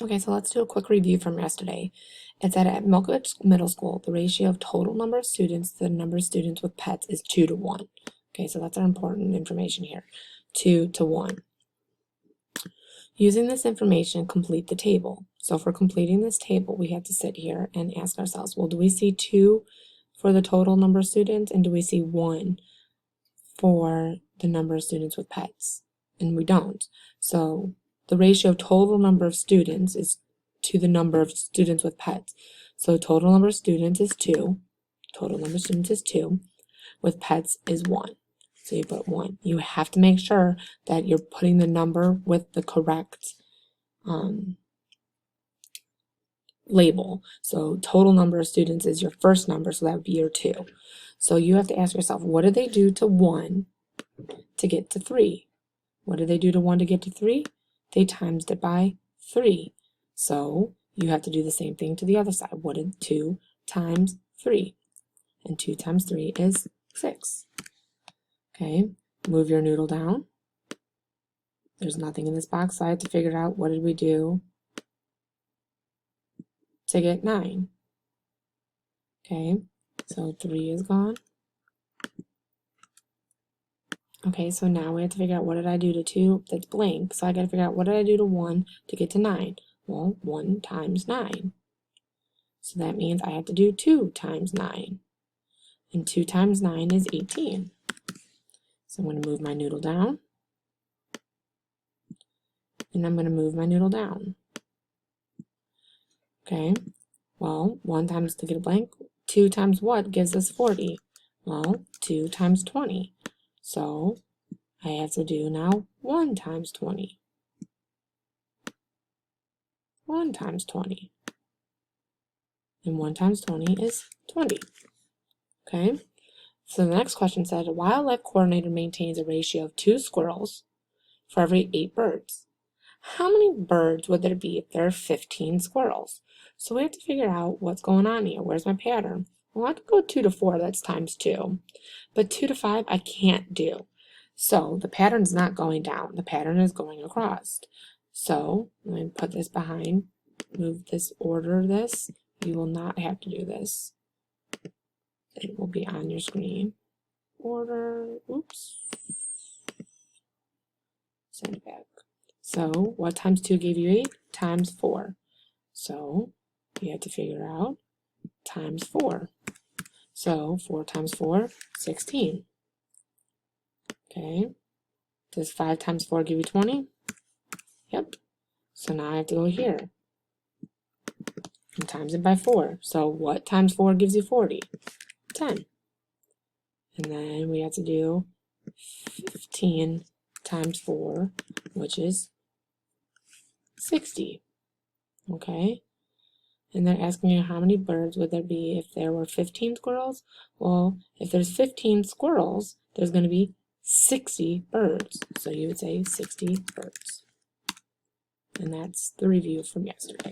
Okay, so let's do a quick review from yesterday. It said at Milkovich Middle School, the ratio of total number of students to the number of students with pets is 2 to 1. Okay, so that's our important information here. 2 to 1. Using this information, complete the table. So for completing this table, we have to sit here and ask ourselves, well, do we see 2 for the total number of students, and do we see 1 for the number of students with pets? And we don't. So the ratio of total number of students is to the number of students with pets. So total number of students is 2. Total number of students is 2. With pets is 1. So you put 1. You have to make sure that you're putting the number with the correct label. So total number of students is your first number, so that would be your 2. So you have to ask yourself, what did they do to 1 to get to 3? What did they do to 1 to get to 3? They times it by 3. So you have to do the same thing to the other side. What did 2 times 3? And 2 times 3 is 6. Okay, move your noodle down. There's nothing in this box, so I have to figure out what did we do to get 9. Okay, so 3 is gone. Okay, so now we have to figure out what did I do to 2 that's blank. So I got to figure out what did I do to 1 to get to 9. Well, 1 times 9. So that means I have to do 2 times 9. And 2 times 9 is 18. So I'm going to move my noodle down. And I'm going to move my noodle down. Okay, well, 1 times to get a blank. 2 times what gives us 40? Well, 2 times 20. So I have to do now 1 times 20. 1 times 20. And 1 times 20 is 20. Okay, so the next question said, a wildlife coordinator maintains a ratio of 2 squirrels for every 8 birds. How many birds would there be if there are 15 squirrels? So we have to figure out what's going on here. Where's my pattern? Well, I could go 2 to 4, that's times 2. But 2 to 5, I can't do. So the pattern's not going down. The pattern is going across. So let me put this behind, move this, order this. You will not have to do this. It will be on your screen. Order, oops. Send it back. So what times 2 gave you 8? Times 4. So you have to figure out times 4. So 4 times 4, 16. Okay. Does 5 times 4 give you 20? Yep. So now I have to go here and times it by 4. So what times 4 gives you 40? 10. And then we have to do 15 times 4, which is 60. Okay. And they're asking you how many birds would there be if there were 15 squirrels? Well, if there's 15 squirrels, there's going to be 60 birds. So you would say 60 birds. And that's the review from yesterday.